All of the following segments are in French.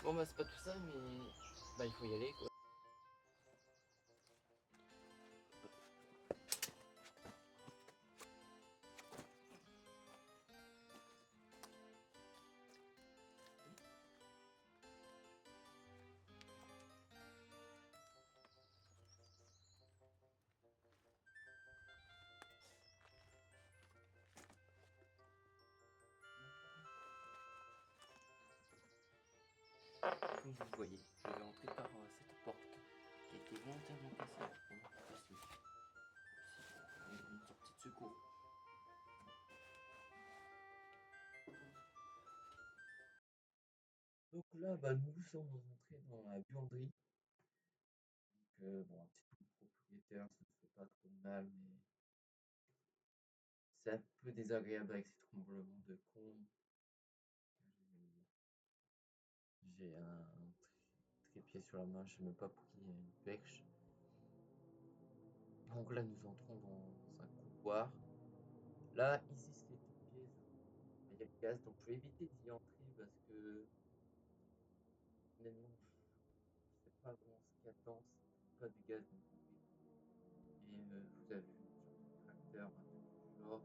Bon bah c'est pas tout ça, mais bah il faut y aller quoi. Comme vous le voyez, je vais entrer par cette porte qui a été volontairement cassée pour moi passer. Une sortie de secours. Donc là, bah, nous sommes rentrés dans la buanderie. Donc, bon, un petit peu propriétaire, ça ne fait pas trop mal, mais c'est un peu désagréable avec ces tremblements de con. J'ai un trépied sur la main, je sais même pas pour qui il y a une pêche. Donc là, nous entrons dans un couloir. Là, ici, c'est une pièce. Il y a le gaz, donc je vais éviter d'y entrer parce que honnêtement, je sais pas vraiment ce qu'il y a dedans, c'est pas du gaz donc et vous avez vu sur le tracteur un peu plus fort.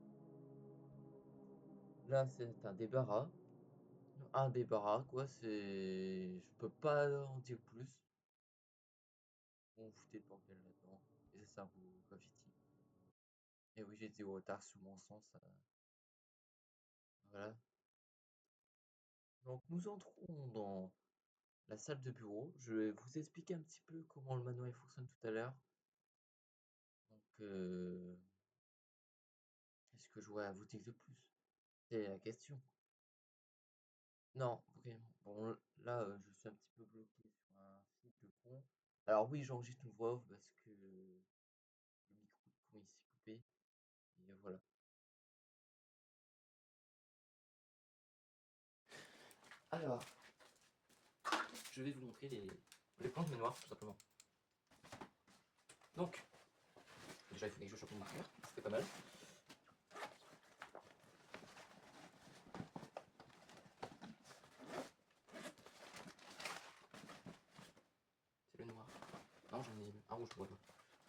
Là, c'est un débarras. Un débarras, quoi, c'est. Je peux pas en dire plus. On foutait le bordel là-dedans. Et ça sert au graffiti. Et oui, j'étais au retard sur mon sens. Voilà. Donc, nous entrons dans la salle de bureau. Je vais vous expliquer un petit peu comment le manoir fonctionne tout à l'heure. Donc, est-ce que j'aurais à vous dire de plus? C'est la question. Non, vraiment. Bon, là, je suis un petit peu bloqué sur un fil de fond. Alors oui, j'enregistre une voix off parce que le micro de con il s'est coupé. Et voilà. Alors, je vais vous montrer les plans de manoir, tout simplement. Donc, déjà, il faut que je chope mon marqueur. C'était pas mal. C'est le noir. Non, j'en ai un rouge, voilà.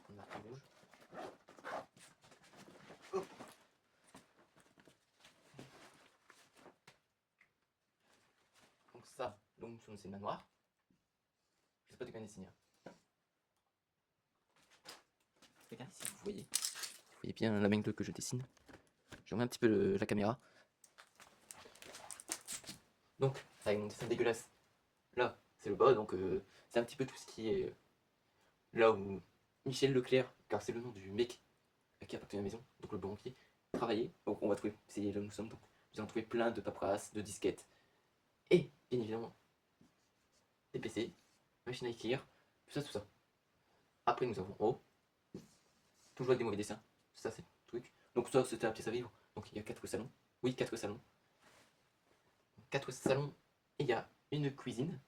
Un marqueur rouge. Hop. Donc ça, donc c'est le manoir. Je sais pas de quoi dessiner. Regardez si vous voyez. Vous voyez bien la main que je dessine. Je remets un petit peu la caméra. Donc, avec mon dessin dégueulasse, là, c'est le bas, donc c'est un petit peu tout ce qui est là où Michel Leclerc, car c'est le nom du mec qui a appartenu à la maison, donc le banquier, travaillait. Donc on va trouver, c'est là où nous sommes, donc nous allons trouver plein de paperasses, de disquettes, et bien évidemment des PC, machine à écrire, tout ça, tout ça. Après nous avons en haut, toujours avec des mauvais dessins, ça c'est le truc. Donc ça c'était la pièce à vivre, donc il y a 4 salons, oui 4 salons, 4 salons, et il y a une cuisine,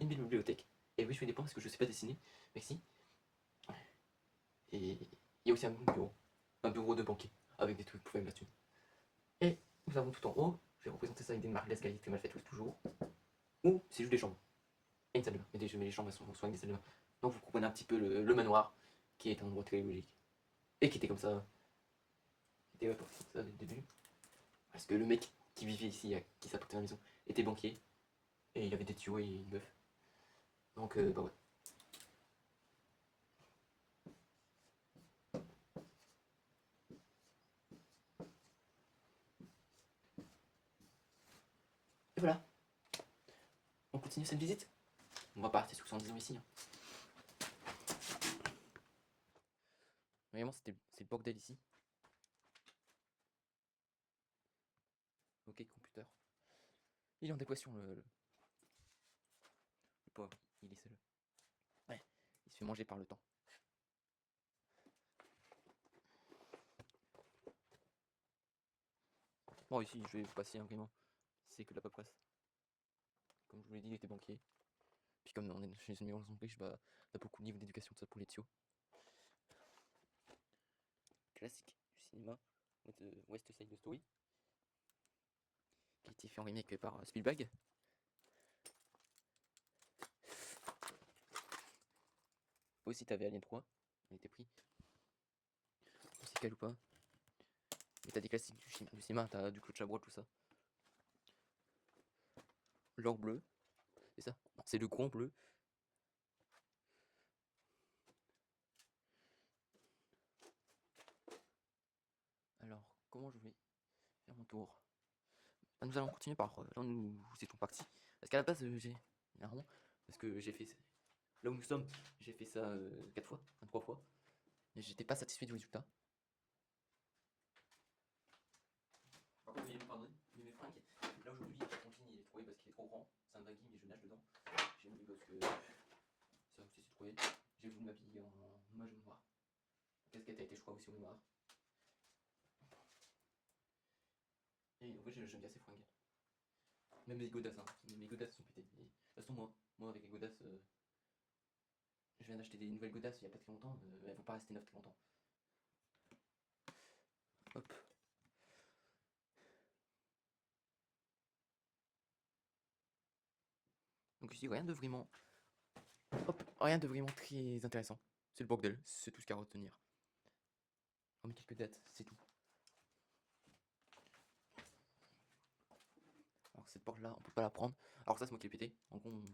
une bibliothèque. Et oui je fais des points parce que je sais pas dessiner, merci. Et il y a aussi un bureau de banquier, avec des trucs pour faire là-dessus. Et nous avons tout en haut, je vais représenter ça avec des marques d'escalier très mal faites, oui, toujours. Ou c'est juste des chambres. Et une salle de bain. Mais les chambres sont avec des salles de bain. Donc vous comprenez un petit peu le manoir, qui est un endroit très logique. Et qui était comme ça. Qui était comme ça dès le début. Parce que le mec qui vivait ici, qui s'apportait à la maison, était banquier. Et il avait des tuyaux et une meuf. Donc bah ouais. Et voilà. On continue cette visite. On va pas rester 70 ans ici. Hein. Vraiment, c'est le bordel ici. Ok, computer. Il est en dépression, le pauvre. Il est seul. Ouais, il se fait manger par le temps. Bon, ici, je vais passer un vraiment. C'est que de la paperasse. Comme je vous l'ai dit, il était banquier. Puis comme on est chez une maison riche, bah, on a beaucoup de niveau d'éducation, tout ça pour les tuyaux. Classique du cinéma de West Side Story. Qui a été fait en remake par Spielberg. Aussi, t'avais Alien 3. Elle était pris. C'est quel ou pas. Et t'as des classiques du cinéma, t'as du Claude Chabrol, tout ça. L'or bleu. C'est ça? Non, c'est le grand bleu. Alors, comment je vais faire mon tour? Là, nous allons continuer par là où nous étions partis. Parce qu'à la base, j'ai. Normalement, parce que j'ai fait. Là où nous sommes, j'ai fait ça 4 fois, 3 fois. Mais j'étais pas satisfait du résultat. Par contre, veuillez me pardonner, mais mes fringues, là aujourd'hui, je continue, il est trouvé parce qu'il est trop grand. C'est un baggy, mais je nage dedans. J'ai mis parce que ça aussi c'est trouvé. J'ai voulu m'habiller en mage noir. La casquette a été, je crois, aussi au noir. Et en fait, j'aime bien ces fringues. Même mes godasses, hein. Mes godasses sont pétées. Et, de toute façon, moi avec les godasses, je viens d'acheter des nouvelles godasses il y a pas très longtemps. Elles vont pas rester neuves très longtemps. Hop. Donc ici, rien de vraiment. Hop, rien de vraiment très intéressant. C'est le bordel, c'est tout ce qu'il y a à retenir. On met quelques dates, c'est tout. Alors cette porte là, on peut pas la prendre. Alors ça c'est moi qui l'ai pété. En gros, attendez,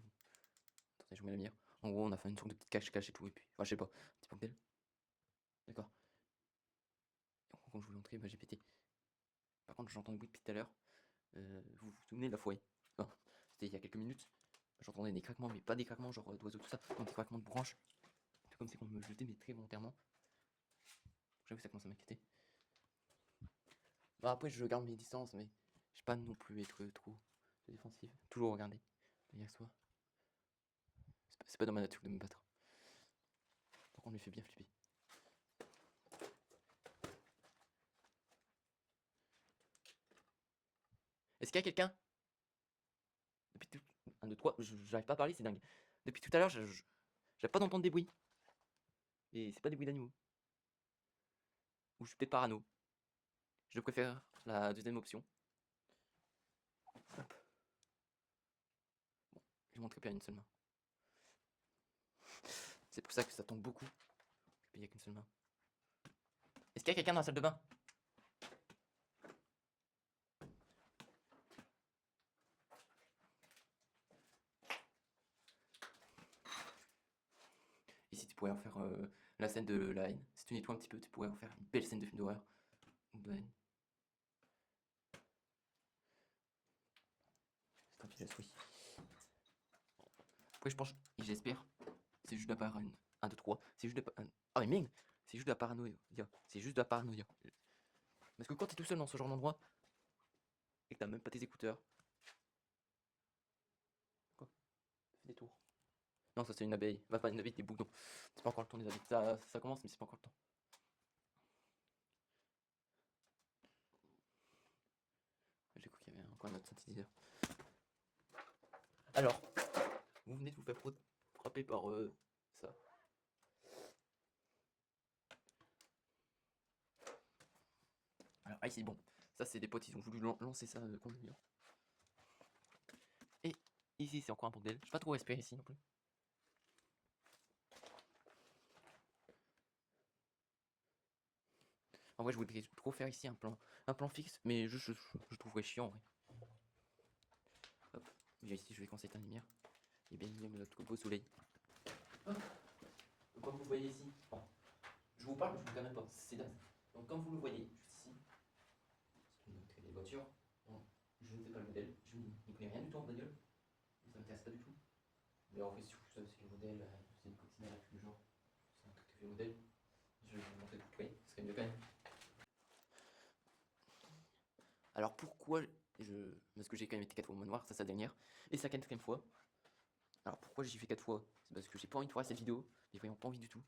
je vous mets la lumière. En gros, on a fait une sorte de petite cache-cache et tout. Et puis, enfin, je sais pas, un petit bordel. D'accord. Quand je voulais entrer, bah, j'ai pété. Par contre, j'entends le bruit depuis tout à l'heure. Vous vous souvenez de la forêt? Enfin, c'était il y a quelques minutes. J'entendais des craquements, mais pas des craquements genre d'oiseaux, tout ça. Donc des craquements de branches. C'est comme si on me jetait, mais très volontairement. J'avoue, ça commence à m'inquiéter. Bah, après, je garde mes distances, mais je pas non plus être trop défensif. Toujours regarder derrière soi. C'est pas dans ma nature de me battre. Donc on lui fait bien flipper. Est-ce qu'il y a quelqu'un? Depuis tout... 1, 2, 3, j'arrive pas à parler, c'est dingue. Depuis tout à l'heure, j'arrive pas d'entendre des bruits. Et c'est pas des bruits d'animaux. Ou je suis peut-être parano. Je préfère la deuxième option. Hop. Bon, je montre qu'il y a une seule main. C'est pour ça que ça tombe beaucoup. Il n'y a qu'une seule main. Est-ce qu'il y a quelqu'un dans la salle de bain? Ici, tu pourrais en faire la scène de la haine. Si tu nettoies un petit peu, tu pourrais en faire une belle scène de film d'horreur. Ou de haine. C'est un piège, oui. Après, je pense, et j'espère, c'est juste de la paranoïa. 1, 2, 3. C'est juste de la ah, mais merde! C'est juste de la paranoïa. C'est juste de la paranoïa. Parce que quand t'es tout seul dans ce genre d'endroit, et que t'as même pas tes écouteurs. Quoi? Fais des tours. Non, ça c'est une abeille. Va pas une abeille, des bourdons. C'est pas encore le temps des abeilles. Ça commence, mais c'est pas encore le temps. J'ai cru qu'il y avait encore un autre synthétiseur. Alors, vous venez de vous faire frapper par ça. Alors, ici, bon, ça c'est des potes, ils ont voulu lancer ça contre le mur. Et ici, c'est encore un bordel. J'ai pas trop respirer ici non plus. En vrai, je voudrais trop faire ici un plan fixe, mais je trouverais chiant en vrai. Hop, déjà ici, je vais commencer à éteindre la lumière. Et bien, il y a notre beau soleil. Hop. Donc, comme vous voyez ici, bon, je vous parle, je vous regarde même pas, c'est dingue. Donc, comme vous le voyez, juste ici, c'est une entrée des voitures. Bon, je ne sais pas le modèle, je n'y connais rien du tout en bagnole. Ça m'intéresse pas du tout. Mais en fait, si vous savez c'est le modèle, c'est une coccinelle à tout le genre. C'est un tout à fait modèle. Je vais vous montrer de plus près, ce serait mieux quand même. Alors pourquoi parce que j'ai quand même été 4 fois au manoir, ça c'est la dernière. Et c'est la 4ème fois. Alors pourquoi j'ai fait 4 fois? C'est parce que j'ai pas envie de voir cette vidéo. J'ai vraiment pas envie du tout.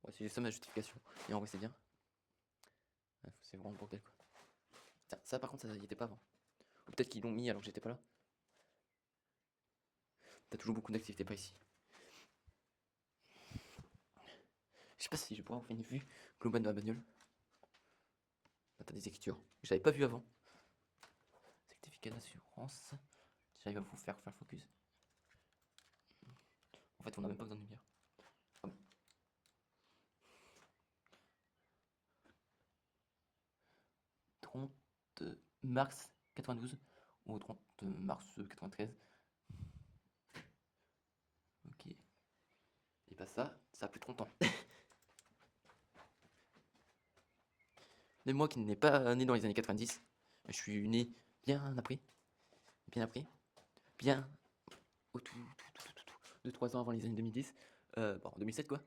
Ouais, c'est ça ma justification. Et en vrai c'est bien. Ouais, c'est vraiment le bordel quoi. Tiens, ça par contre ça y était pas avant. Ou peut-être qu'ils l'ont mis alors que j'étais pas là. T'as toujours beaucoup d'activités pas ici. Je sais pas si je pourrais en faire une vue globale de la bagnole. Là t'as des écritures. J'avais pas vu avant. Certificat d'assurance. J'arrive à vous faire focus. En fait, on n'a même pas besoin de lumière. Hop. 30 mars 92 ou 30 mars 93. Ok. Et bah ça a plus de 30 ans. Mais moi qui n'ai pas né dans les années 90, je suis né bien après. Bien après. Bien au tout, 2-3 ans avant les années 2010. Bon, 2007 quoi.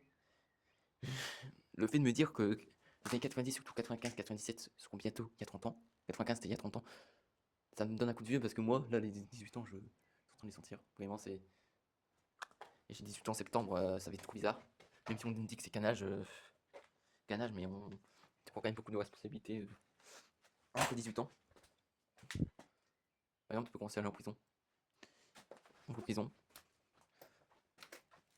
Le fait de me dire que les années 90, surtout 95, 97 seront bientôt il y a 30 ans. 95 c'était il y a 30 ans. Ça me donne un coup de vieux parce que moi, là, les 18 ans, je suis en train de les sentir. Vraiment, c'est. Et j'ai 18 ans en septembre, ça va être trop bizarre. Même si on me dit que c'est qu'un âge, mais on prend quand même beaucoup de responsabilités. Après 18 ans. Par exemple, tu peux commencer à aller en prison. En prison.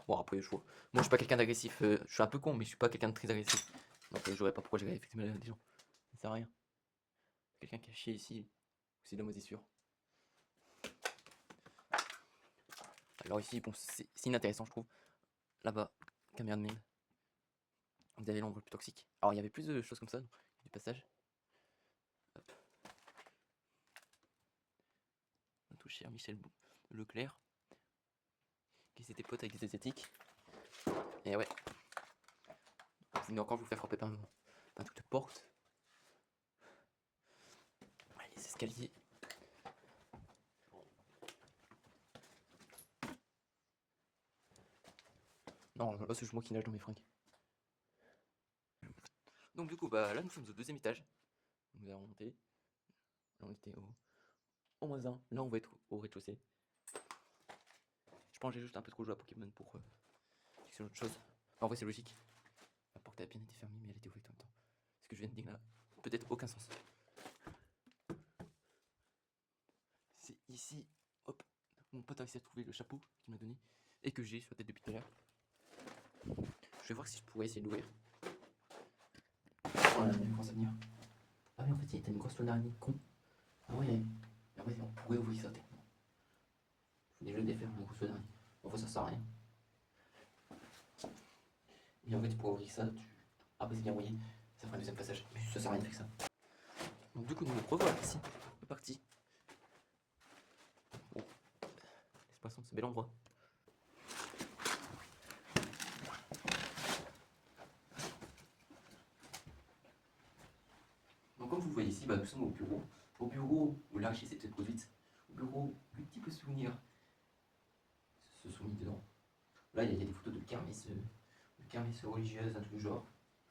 Bon, après, moi, je suis pas quelqu'un d'agressif. Je suis un peu con, mais je suis pas quelqu'un de très agressif. Donc, je pas pourquoi j'ai effectué des gens. Ça sert à rien. Quelqu'un qui a chié ici, c'est de la moisissure. Alors, ici, bon, c'est inintéressant, je trouve. Là-bas, caméra de mail. Vous avez l'ombre plus toxique. Alors, il y avait plus de choses comme ça, du passage. Hop. Tout cher Michel Leclerc, qui s'était pote avec des Asiatiques. Et ouais. Vous encore vous faire frapper par un truc de porte. Ouais, les escaliers. Non, là c'est moi qui nage dans mes fringues. Donc du coup, bah là nous sommes au deuxième étage. Nous allons monter. Là on était au moins 1. Là on va être au rez-de-chaussée. Je pense que j'ai juste un peu trop joué à Pokémon pour fixer autre chose. En vrai c'est logique. La porte a bien été fermée mais elle était ouverte en même temps. Ce que je viens de dire là, peut-être aucun sens. C'est ici, hop, mon pote a réussi à trouver le chapeau qu'il m'a donné et que j'ai sur la tête depuis tout à l'heure. Je vais voir si je pourrais essayer de l'ouvrir. Oh là, il commence à venir. Ah oui, en fait, t'as une grosse toile d'araignée, con. Ah ouais, ah ouais, on pourrait ouvrir ça, techniquement. Faut déjà défaire une grosse toile d'araignée. Enfin, ça sert à rien. Et en fait, tu pourrais ouvrir ça, après c'est bien rouillé, ça fera un deuxième passage. Mais ça sert à rien de faire ça. Donc, du coup, nous revoilà ici, reparti. Bon, laisse passer, c'est bel endroit. Donc, comme vous le voyez ici, bah, nous sommes au bureau. Au bureau où l'archi s'était produite. Au bureau où les petits souvenirs se sont mis dedans. Là, il y a des photos de kermesse religieuse, un truc du genre.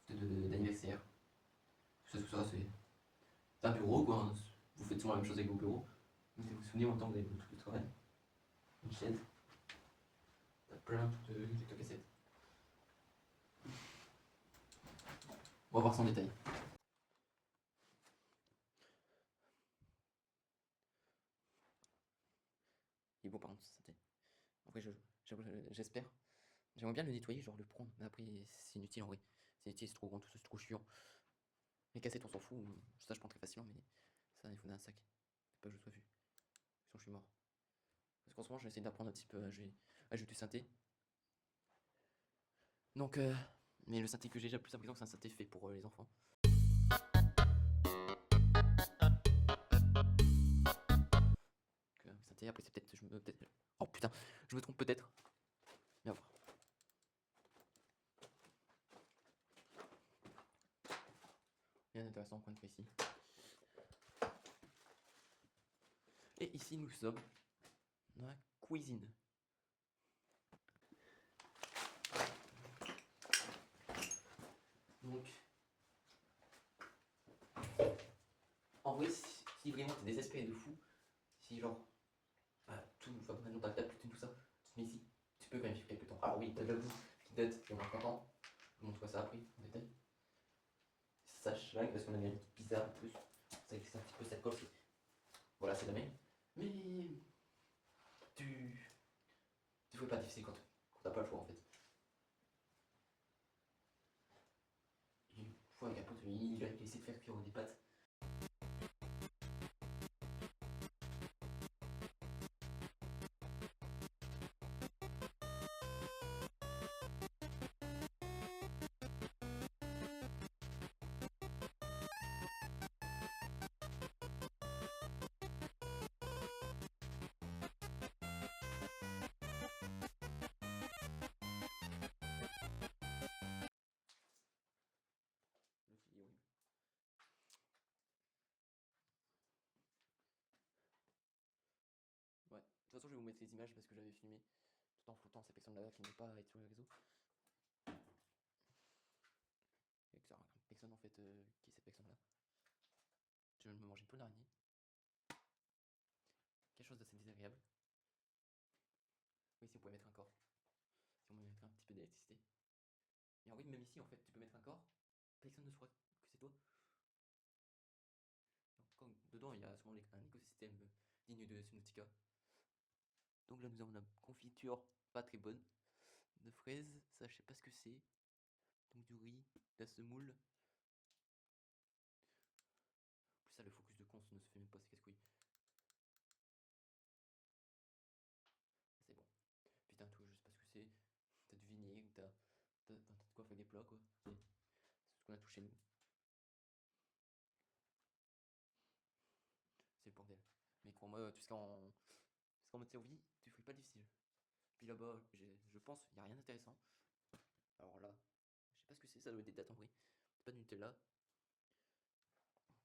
Photos d'anniversaire. Tout ça, c'est un bureau, quoi. Vous faites souvent la même chose avec vos bureaux. Vous vous souvenez, en temps, vous avez votre truc de travail. Une chaise. T'as plein de cassettes. On va voir ça en détail. Il est bon par contre, ça synthé. Après, j'espère. J'aimerais bien le nettoyer, genre le prendre. Mais après, c'est inutile en vrai. C'est inutile, c'est trop grand, tout ça, c'est trop chiant. Les cassettes, on s'en fout. Ça, je prends très facilement, mais ça, il faut dans un sac. Faut pas que je sois vu. Sinon, je suis mort. Parce qu'en ce moment, j'essaie d'apprendre un petit peu à jouer du synthé. Donc, mais le synthé que j'ai déjà plus appris, c'est un synthé fait pour les enfants. Synthé, après, c'est peut-être. Oh putain, je me trompe peut-être. Mais à voir. Rien d'intéressant encore une fois ici. Et ici, nous sommes dans la cuisine. Donc, en vrai, si vraiment t'es désespéré de fou, si genre, enfin, maintenant t'as la plutôt tout ça, tu te mets ici, tu peux quand même vivre quelques temps. Alors oui, t'as de la bouffe qui date il y a moins de 30 ans, je vous montre ça après, en détail. Ça schlag parce qu'on a mis une petite pizza en plus, ça glisse un petit peu cette colle, voilà, c'est la même. Mais, tu fais pas difficile quand t'as pas le choix en fait. Une fois avec un pote, il a essayé de faire cuire des pâtes. façon, je vais vous mettre les images parce que j'avais filmé tout en floutant ces personnes-là qui n'aiment pas être sur les réseaux. Et que ça regarde personne en fait qui est cette personne-là. Je viens de me manger une peau d'araignée. Quelque chose d'assez désagréable. Oui, si on pouvait mettre un corps. Si on pouvait mettre un petit peu d'électricité. Et oui, même ici, en fait, tu peux mettre un corps. Personne ne saura que c'est toi. Donc, dedans, il y a sûrement un écosystème digne de Subnautica. Donc là, nous avons la confiture pas très bonne de fraises. Ça, je sais pas ce que c'est. Donc du riz, de la semoule. En plus, ça, le focus de con ne se fait même pas, c'est casse-couille. C'est bon. Putain, tout, je sais pas ce que c'est. T'as du vinaigre, t'as de quoi faire des plats, quoi. C'est ce qu'on a tout chez nous. C'est le bordel. Mais crois-moi, tu seras en mode survie, tu ferais pas difficile. Puis là-bas, je pense, il n'y a rien d'intéressant. Alors là, je sais pas ce que c'est, ça doit être des dates en vrai. C'est pas du Nutella.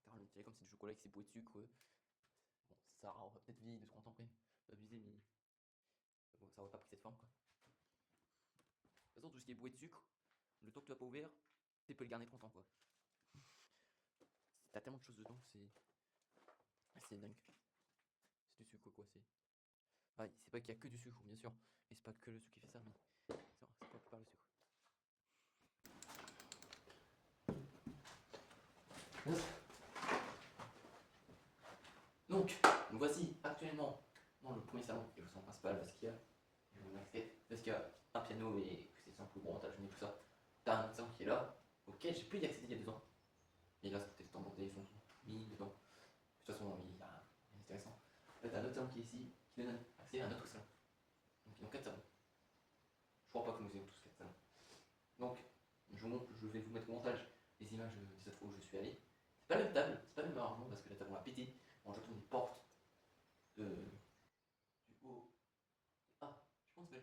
Car le Nutella, comme c'est du chocolat avec ses boîtes de sucre, bon, ça aura peut-être vieilli de 30 ans après. Pas abusé, mais bon, ça aurait pas pris cette forme, quoi. De toute façon, tout ce qui est boîte de sucre, le temps que tu as pas ouvert, tu peux le garder 30 ans, quoi. T'as tellement de choses dedans, c'est dingue. C'est du sucre, quoi, c'est. Ah, c'est pas qu'il y a que du sucre, bien sûr. Et c'est pas que le sucre qui fait ça, mais c'est pas que par le sucre. Donc, nous voici actuellement dans le premier salon, et le salon principal, parce qu'il y a, parce qu'il y a un piano et que c'est un peu gros montage, mais tout ça. T'as un salon qui est là, auquel j'ai pu y accéder il y a 2 ans. Et là, c'était embordé, ils sont mis dedans. De toute façon, il y a rien d'intéressant. Là, t'as un autre salon qui est ici, qui donne accès à un autre salon. Donc, ils ont 4 salons. Je crois pas que nous ayons tous 4 salons. Donc, je vais vous mettre au montage les images de cette fois où je suis allé. C'est pas la même table, c'est pas le même arrangement parce que la table on l'a pété en jetant des portes du haut. Ah, je pense que.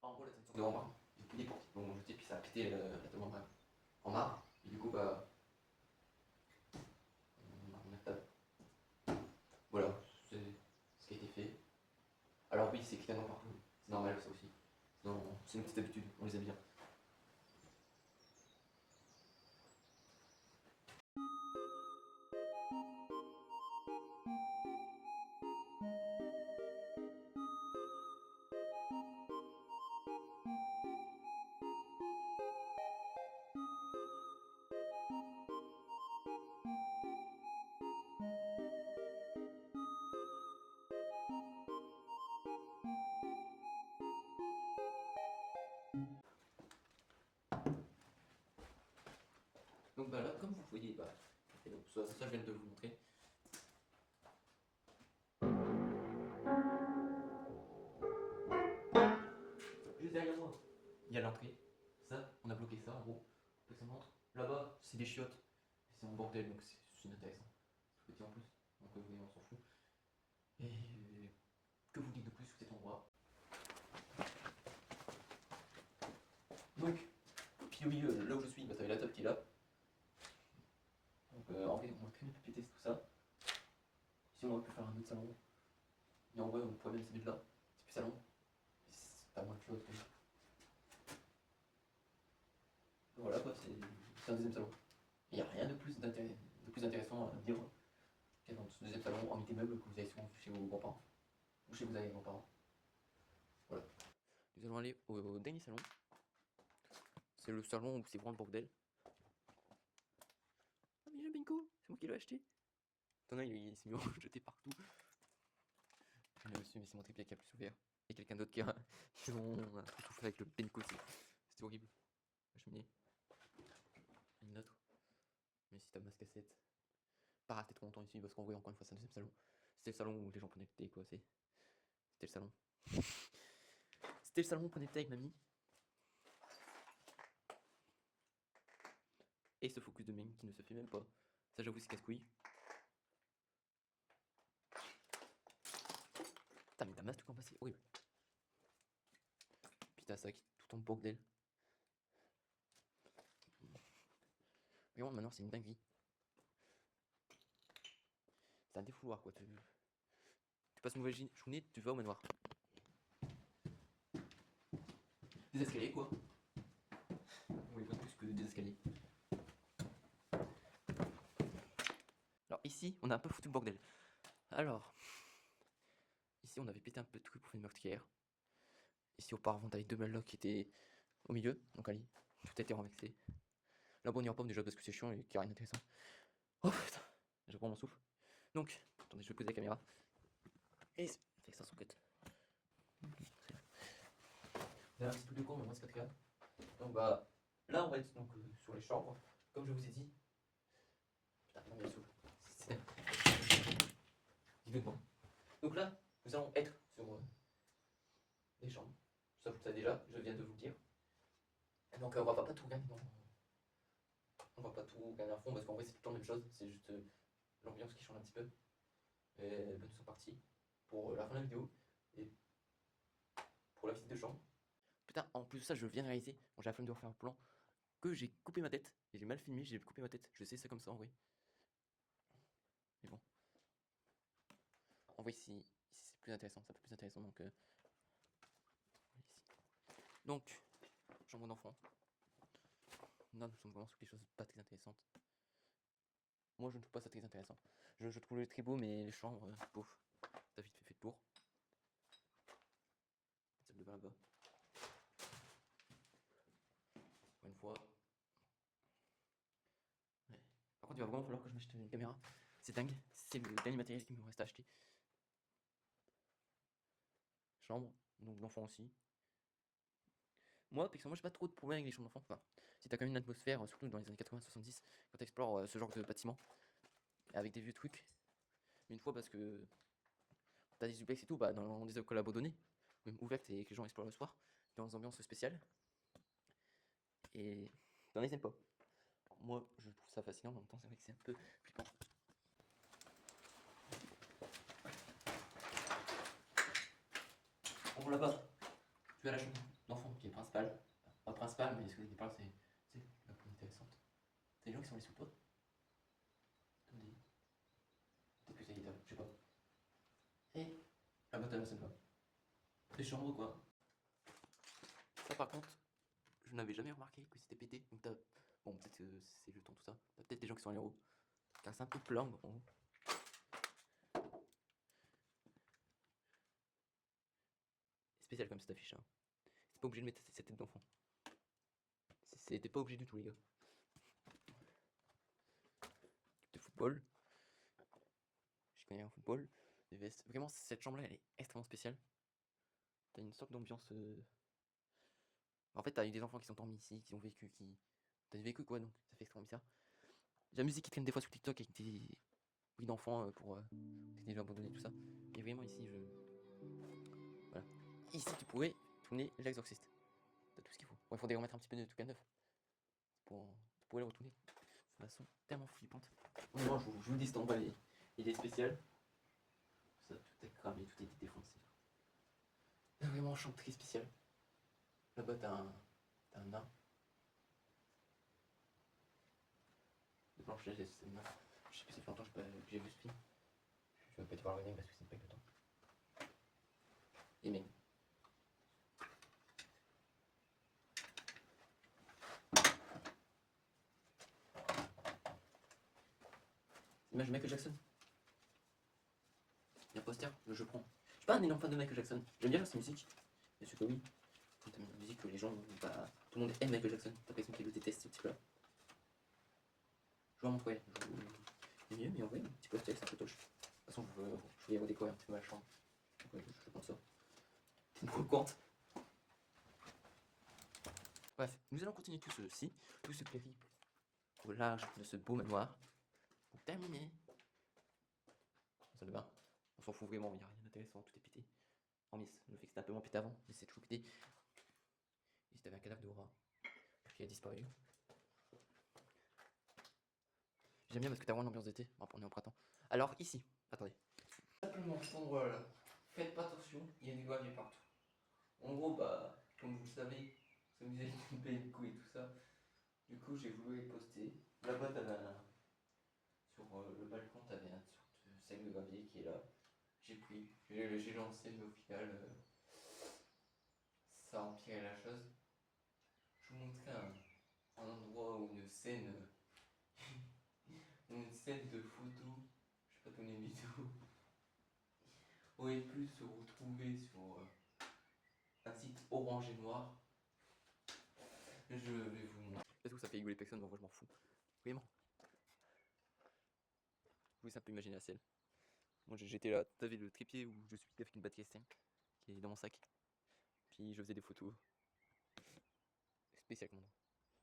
Ah, en gros, là, c'est une sorte de remparts. J'ai pris des portes, ils m'ont jeté, puis ça a pété la table en marbre. Et du coup, bah. On a remis la table. Voilà, c'est ce qui a été fait. Alors, oui, c'est clairement partout. C'est normal, ça aussi. C'est une petite habitude, on les aime bien. Donc, bah là, comme vous voyez, bah. Et donc, ça, je viens de vous montrer. Juste derrière moi, il y a l'entrée. Ça, on a bloqué ça en gros. Personne n'entre. Là-bas, c'est des chiottes. C'est un bordel, donc c'est inintéressant. Tout petit en plus. Donc, vous voyez, on s'en fout. Et que vous dites de plus sur cet endroit? Donc, puis oui, là où je suis, bah, t'avais la table qui est là. Donc, en vrai, on va quand même péter tout ça. Si on aurait pu faire un autre salon. Et en vrai, on pourrait même se mettre là. C'est plus salon. T'as moins de choses. Voilà quoi, c'est un deuxième salon. Il n'y a rien de plus intéressant à dire qu'à dans ce deuxième salon, hormis des meubles que vous avez souvent vu chez vos grands-parents. Ou chez vos arrière-grands-parents. Voilà. Nous allons aller au dernier salon. C'est le salon où c'est vraiment le bordel. Ah mais j'ai un Benko, c'est moi qui l'ai acheté. Attends, il s'est mis jeté partout. Le monsieur s'est montré qu'il y a plus ouvert. Et quelqu'un d'autre qui a. Ils ont un truc tout fait avec le Benko. C'était horrible. La cheminée. Une autre. Mais si t'as masse cassette. Pas rester trop longtemps ici parce qu'en vrai, encore une fois, c'est un deuxième salon. C'était le salon où les gens prenaient le thé, quoi. C'était le salon. C'était le salon où on prenait le thé avec mamie. Et ce focus de mime qui ne se fait même pas. Ça, j'avoue, c'est casse-couille. Putain, mais ta masse, tout en passé, horrible. Putain, ça qui tout en bordel. Mais bon, maintenant, c'est une dinguerie. C'est un défouloir, quoi. tu passes une mauvaise journée, tu vas au manoir. Des escaliers quoi. Oui, pas plus que des escaliers. Alors ici, on a un peu foutu le bordel. Alors, ici on avait pété un peu de trucs pour faire une meurtrière. Ici auparavant t'avais 2 mallocs qui étaient au milieu, donc allez, tout a été renversé. Là bon on ira pas déjà parce que c'est chiant et qu'il n'y a rien d'intéressant. Oh putain, je reprends mon souffle. Donc, attendez, je vais poser la caméra. Et fait que ça s'enquête. Vous avez un petit peu de cours, mais moi c'est pas très grave. Donc bah, là on va être donc, sur les chambres, comme je vous ai dit. Putain, non mais le souffle. Dis-le-moi. Donc là, nous allons être sur les chambres. Ça vous le savez déjà, je viens de vous le dire. Donc on va pas tout regarder on va pas tout regarder à fond parce qu'en vrai c'est tout le temps la même chose, c'est juste l'ambiance qui change un petit peu. Et bah, nous sommes partis pour la fin de la vidéo et pour la visite de chambre. Putain, en plus de ça, je viens de réaliser, bon, j'ai la flemme de refaire un plan, que j'ai coupé ma tête. Et j'ai mal filmé, j'ai coupé ma tête. Je sais, c'est comme ça en vrai. Mais bon. En vrai, ici c'est plus intéressant, c'est un peu plus intéressant donc. Ici. Donc, chambre d'enfant. Là, nous sommes vraiment sur quelque chose de pas très intéressantes. Moi, je ne trouve pas ça très intéressant. Je trouve le très beau, mais les chambres, pauvre. T'as vite fait le tour. Celle de là-bas. Une fois. Ouais. Par contre, il va vraiment falloir que je m'achète une caméra. C'est dingue. C'est le dernier matériel qui me reste à acheter. Chambre, donc l'enfant aussi. Moi, personnellement, j'ai pas trop de problème avec les chambres d'enfants. Enfin, si t'as quand même une atmosphère, surtout dans les années 80-70, quand t'explores ce genre de bâtiment, avec des vieux trucs. Mais une fois, parce que t'as des duplex et tout, bah, dans des écoles abandonnées, même ouvertes et que les gens explorent le soir, dans des ambiances spéciales. Et t'en les aimes pas. Moi, je trouve ça fascinant, en même temps, c'est vrai que c'est un peu flippant. Bon, là-bas, tu as la chambre d'enfant qui est principale. Pas principale, mais ce que je parle, c'est la plus intéressante. T'as des gens qui sont allés sous le toit. Attendez. Peut-être que c'est guitare, je sais pas. Et là-bas, t'as la salle là. Des chambres, quoi. Ça, par contre, je n'avais jamais remarqué que c'était pété. Donc, t'as. Bon, peut-être que c'est le temps, tout ça. T'as peut-être des gens qui sont allés en haut. Car c'est un peu plein en haut. Spécial comme cette affiche, hein. C'est pas obligé de mettre cette tête d'enfant. C'était pas obligé du tout, les gars. De football. Je connais en football. Des vestes. Vraiment, cette chambre-là, elle est extrêmement spéciale. T'as une sorte d'ambiance. En fait, t'as eu des enfants qui sont endormis ici, qui ont vécu, qui. T'as vécu quoi, donc ça fait extrêmement bizarre. J'ai la musique qui traîne des fois sur TikTok avec des bruits d'enfants pour des jeux abandonnés, tout ça. Et vraiment, ici, je. Voilà. Ici, tu pourrais tourner l'exorciste. T'as tout ce qu'il faut. Bon, il faudrait remettre un petit peu de trucs à neuf. Tu pourrais le retourner de façon tellement flippante. Moi, je vous dis, cet endroit, il est spécial. Ça, tout est cramé, tout est défoncé. Vraiment, un champ très spécial. Là-bas, t'as un nain. De Blanche-Neige, c'est une nain. Je sais plus, ça fait longtemps que j'ai vu ce film. Je vais pas te voir le parce que c'est pas le temps. Et même. Image de Michael Jackson. Il y a un poster, je prends. Je suis pas un énorme fan de Michael Jackson. J'aime bien sa musique. Bien sûr que oui. Quand t'aimes la musique, que les gens. Bah, tout le monde aime Michael Jackson. T'as l'impression qu'il le déteste ce type-là. Je vais en montrer. C'est mieux, mais en vrai, un petit poster, c'est un peu toche. De toute façon, je vais redécorer un petit peu ma chambre. Donc, ouais, je prends ça. C'est une brocante. Bref, nous allons continuer tout ceci, tout ce périple au large de ce beau manoir. Pour terminer. Ça le bain. On s'en fout vraiment, il n'y a rien d'intéressant, tout est pété. Hormis le fait que c'était un peu moins pété avant, mais c'est toujours pété. Ici t'avais un cadavre de rat qui a disparu. J'aime bien parce que t'as vraiment l'ambiance d'été. Bon, on est en printemps. Alors ici, attendez. Simplement cet endroit là, faites pas attention, il y a des graviers partout. En gros, bah, comme vous le savez, ça vous avez coupé les couilles et tout ça. Du coup, j'ai voulu les poster. Là-bas, sur le balcon, t'avais une sorte de sac de gravier qui est là. j'ai pris, j'ai lancé, mais au final, ça a empiré la chose. Je vous montrerai un endroit où une scène de photo, je sais pas donner une vidéo, aurait pu se retrouver sur un site orange et noir. Je vais vous montrer. Est-ce que ça fait rigoler personne? Moi je m'en fous. Vraiment. Je vous laisse un peu imaginer la scène. Moi j'étais là, t'avais le trépied où je suis avec une batterie S5 qui est dans mon sac. Puis je faisais des photos. Spécial comme endroit.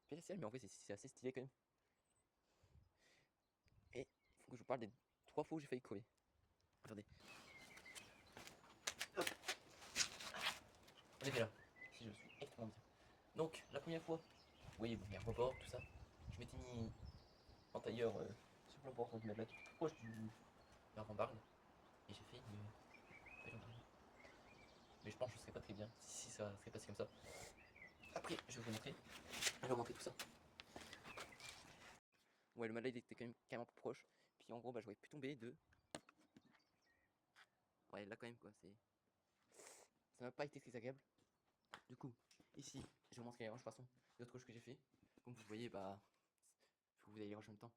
Spécial, mais en vrai c'est assez stylé quand même. Et il faut que je vous parle des 3 fois où j'ai failli crever. Attendez. Hop. On était là. Si je suis extrêmement bien. Donc la première fois, vous voyez, il y a un rebord, tout ça. Je m'étais mis en tailleur sur le bord de la blague, tout proche du rambarde. Et j'ai fait une taille en arrière. Mais je pense que je serais pas très bien si ça serait passé comme ça. Après, je vais vous montrer. Je vais remonter tout ça. Ouais, le malade il était quand même carrément plus proche. Puis en gros, bah, j'aurais pu tomber de. Ouais, là quand même, quoi. Ça m'a pas été très agréable. Du coup, ici, je vais vous montrer de toute façon les autres coches que j'ai fait. Comme vous voyez, bah. Faut que vous allez les en même temps.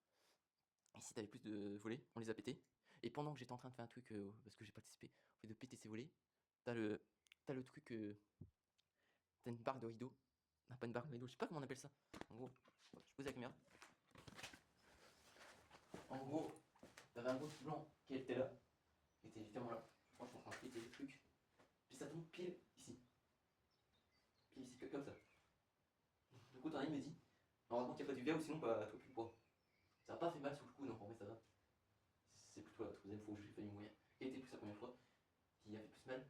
Ici, t'avais plus de volets, on les a pétés. Et pendant que j'étais en train de faire un truc, parce que j'ai participé, au fait de péter ces volets, t'as le truc. T'as une barre de rideau. Non, pas une barre de rideau, je sais pas comment on appelle ça. En gros, je pose la caméra. En gros, t'avais un gros truc blanc qui était là. Qui était littéralement là. Moi, je suis en train de péter le truc. Puis ça tombe pile ici. Pile ici, comme ça. Du coup, t'en as il me dit. Alors, qu'il n'y a pas du verre ou sinon, bah, toi plus le poids. Ça n'a pas fait mal sur le coup, donc en vrai, ça va. C'est plutôt la troisième fois où j'ai failli mourir. Qui était plus la première fois. Qui a fait plus mal.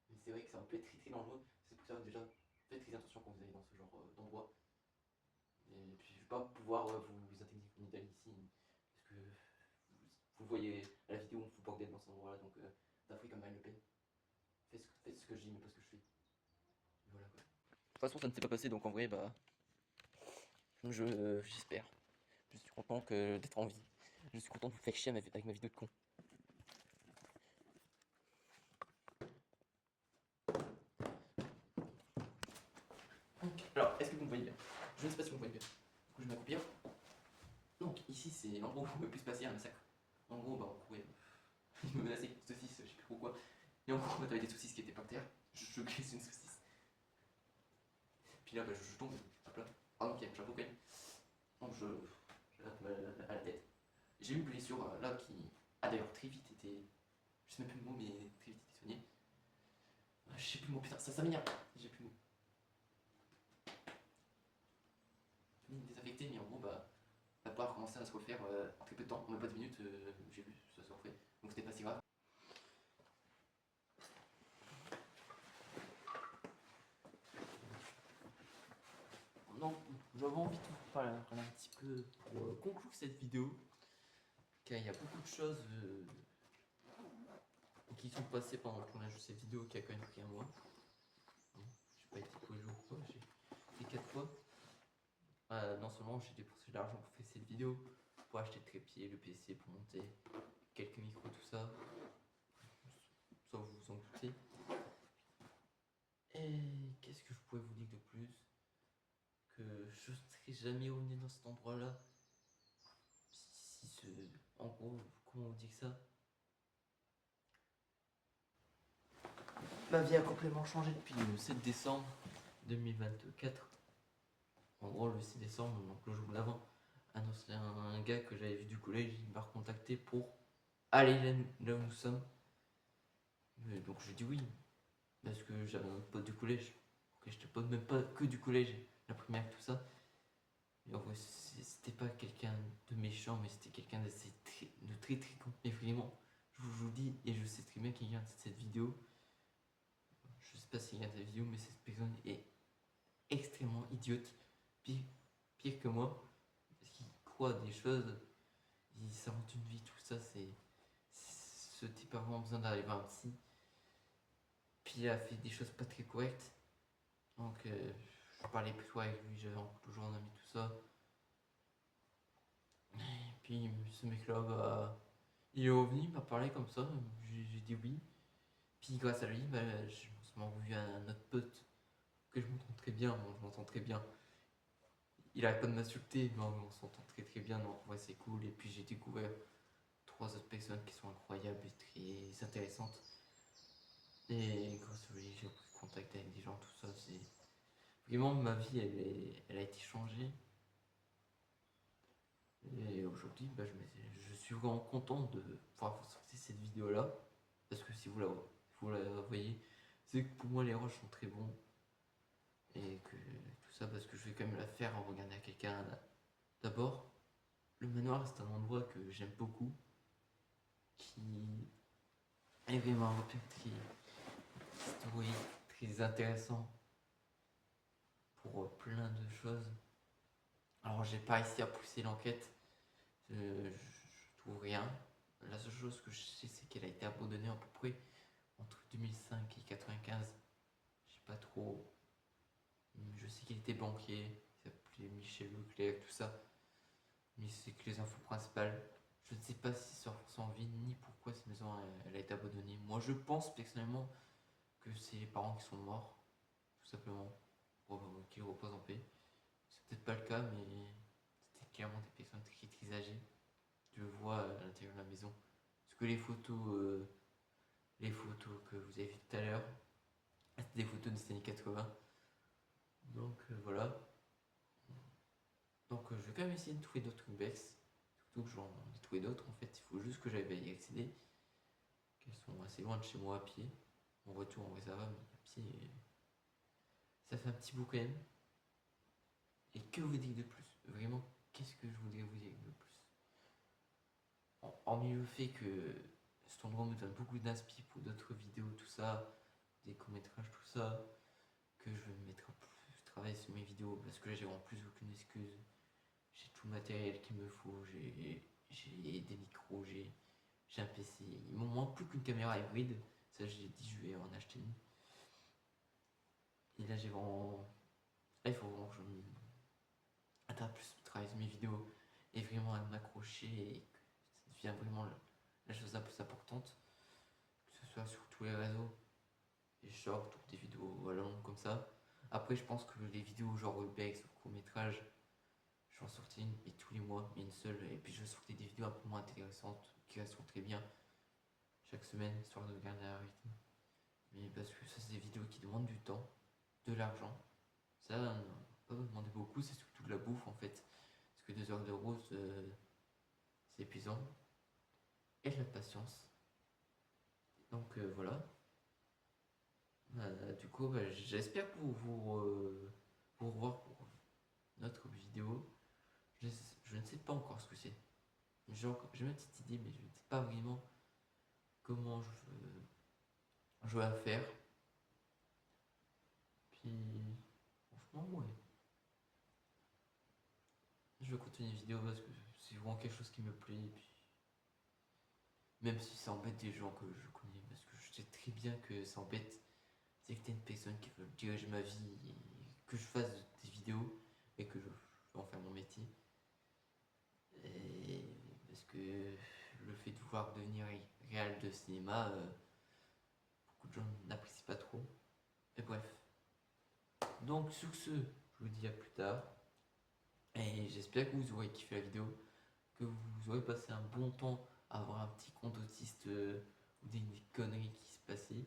Mais c'est vrai que ça peut être très très dangereux. C'est pour ça que déjà, faites très attention quand vous allez dans ce genre d'endroit. Et puis je vais pas pouvoir vous intégrer une Italie ici. Parce que vous voyez à la vidéo, on fout bordel dans cet endroit-là. Donc ça ferait comme Marine Le Pen. Faites ce que je dis, mais pas ce que je fais. Et voilà quoi. De toute façon, ça ne s'est pas passé, donc en vrai, bah. J'espère. Je suis content d'être en vie. Je suis content de vous faire chier avec ma vidéo de con. Alors, est-ce que vous me voyez bien? Je ne sais pas si vous me voyez bien. Du coup, je vais m'accroupir. Donc, ici, c'est l'endroit où il ne peut plus se passer un massacre. En gros, bah, on pourrait. Il me menaçait avec une saucisse, je sais plus pourquoi. Et en gros, bah, t'avais des saucisses qui étaient par terre. Je glisse une saucisse. Puis là, bah, je tombe. Hop là. Ah, donc il y a un chapeau quand même. Donc, je rate à la tête. J'ai eu une blessure là qui a d'ailleurs très vite été. Je sais même plus le mot, mais très vite été soignée. Je sais plus le mot, putain, ça m'énerve. J'ai plus le mot. Mine désaffectée, mais en gros, bah. La part a commencé à se refaire en très peu de temps, en même pas 10 minutes, j'ai vu, ça se refait. Donc c'était pas si grave. Donc j'avais envie de vous parler un petit peu pour conclure cette vidéo. Car il y a beaucoup de choses qui sont passées pendant le tournage de cette vidéo qui a quand même pris un mois. J'ai pas été tous les jours, quoi. J'ai fait 4 fois. Non seulement j'ai dépensé de l'argent pour faire cette vidéo, pour acheter le trépied, le PC, pour monter quelques micros, tout ça. Ça vous vous en doutez. Et qu'est-ce que je pourrais vous dire de plus? Que je ne serais jamais revenu dans cet endroit-là. En gros, comment on dit que ça? Ma vie a complètement changé depuis le 7 décembre 2024. En gros, le 6 décembre, donc le jour d'avant, un gars que j'avais vu du collège, il m'a recontacté pour aller là où nous sommes. Donc je dis oui, parce que j'avais un autre pote du collège. Que j'étais pas même pas que du collège, la primaire, tout ça. Et en vrai, c'était pas quelqu'un de méchant, mais c'était quelqu'un de très très con. Et vraiment, je vous dis, et je sais très bien qu'il regarde cette vidéo. Je sais pas s'il regarde cette vidéo, mais cette personne est extrêmement idiote. Pire que moi. Parce qu'il croit des choses, il s'invente une vie, tout ça, c'est. Ce type a vraiment besoin d'arriver à un psy. Puis il a fait des choses pas très correctes. Donc je parlais plutôt avec lui, j'avais toujours un ami, tout ça. Et puis ce mec-là, bah, il est revenu, il m'a parlé comme ça, j'ai dit oui. Puis grâce à lui, bah, je m'en revu un autre pote que je m'entends très bien, bon, je m'entends très bien. Il arrête pas de m'insulter, mais on s'entend très très bien, donc ouais, c'est cool. Et puis j'ai découvert 3 autres personnes qui sont incroyables et très intéressantes. Et grâce à lui, j'ai pris contact avec des gens, tout ça. C'est vraiment ma vie, elle a été changée. Et aujourd'hui, bah, je suis vraiment content de pouvoir vous sortir cette vidéo là. Parce que si vous la voyez, c'est que pour moi les roches sont très bons. Et que tout ça, parce que je vais quand même la faire en regardant à quelqu'un. D'abord, le manoir, c'est un endroit que j'aime beaucoup. Qui est vraiment un très historique, très intéressant pour plein de choses. Alors, j'ai pas réussi à pousser l'enquête, je trouve rien. La seule chose que je sais, c'est qu'elle a été abandonnée à peu près entre 2005 et 95. Je sais pas trop. Je sais qu'il était banquier, il s'appelait Michel Leclerc, tout ça. Mais c'est que les infos principales. Je ne sais pas si sort en vie ni pourquoi cette maison elle a été abandonnée. Moi, je pense personnellement que c'est les parents qui sont morts, tout simplement, pour qu'ils reposent en paix. C'est peut-être pas le cas, mais c'était clairement des personnes très, très âgées. Tu le vois à l'intérieur de la maison. Parce que les photos que vous avez vues tout à l'heure, c'était des photos des années 80. Donc voilà. Donc je vais quand même essayer de trouver d'autres Ubex. Surtout que j'en ai trouvé d'autres en fait. Il faut juste que j'aille y accéder. Qu'elles sont assez loin de chez moi à pied. En voiture en vrai ça va, mais à pied ça fait un petit bout quand même. Et que vous dire de plus? Vraiment, qu'est-ce que je voudrais vous dire de plus? Hormis le fait que cet endroit me donne beaucoup d'inspi pour d'autres vidéos, tout ça, des courts-métrages, tout ça, que je vais me mettre à plus travailler sur mes vidéos parce que là j'ai en plus aucune excuse. J'ai tout le matériel qu'il me faut, j'ai des micros, j'ai un PC. Il me manque plus qu'une caméra hybride. Ça, j'ai dit, je vais en acheter une. Et là, j'ai vraiment. Là, il faut vraiment que je plus travailler sur mes vidéos et vraiment à m'accrocher et que ça devient vraiment la chose la plus importante. Que ce soit sur tous les réseaux, des shorts ou des vidéos longues comme ça. Après, je pense que les vidéos genre Urbex ou court-métrage, je vais en sortir une et tous les mois, mais une seule. Et puis, je vais sortir des vidéos un peu moins intéressantes qui resteront très bien chaque semaine, histoire de garder un rythme. Mais parce que ça, c'est des vidéos qui demandent du temps, de l'argent. Ça, on va pas me demander beaucoup, c'est surtout de la bouffe en fait. Parce que 2 heures de rose, c'est épuisant. Et de la patience. Donc voilà. Du coup, bah, j'espère vous revoir pour notre vidéo. Je ne sais pas encore ce que c'est. J'ai ma petite idée, mais je ne sais pas vraiment comment je vais la faire. Puis, franchement, ouais. Je vais continuer la vidéo parce que c'est vraiment quelque chose qui me plaît. Et puis, même si ça embête des gens que je connais, parce que je sais très bien que ça embête certaines personnes qui veulent diriger ma vie et que je fasse des vidéos et que je vais en faire mon métier. Et parce que le fait de vouloir devenir réal de cinéma, beaucoup de gens n'apprécient pas trop. Et bref. Donc sur ce, je vous dis à plus tard. Et j'espère que vous aurez kiffé la vidéo, que vous aurez passé un bon temps à avoir un petit compte autiste ou des conneries qui se passaient.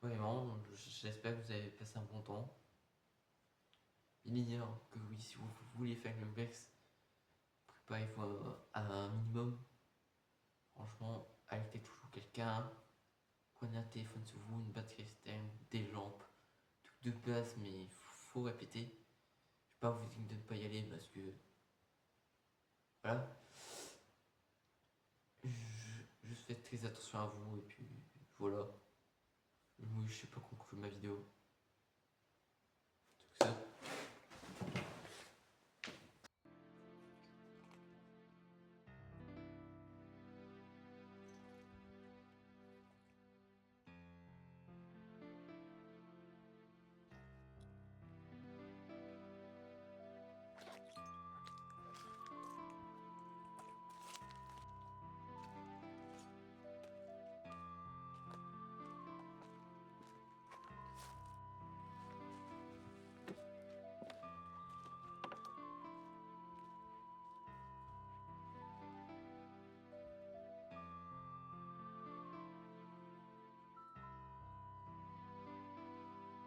Vraiment, j'espère que vous avez passé un bon temps. Il y a que oui, si vous voulez faire le Vex, préparez-vous à un minimum. Franchement, arrêtez toujours quelqu'un. Prenez un téléphone sur vous, une batterie externe, des lampes, tout de base, mais il faut répéter. Je ne vais pas vous dire de ne pas y aller parce que. Voilà. Juste faites très attention à vous et puis voilà. Oui, je sais pas conclure ma vidéo.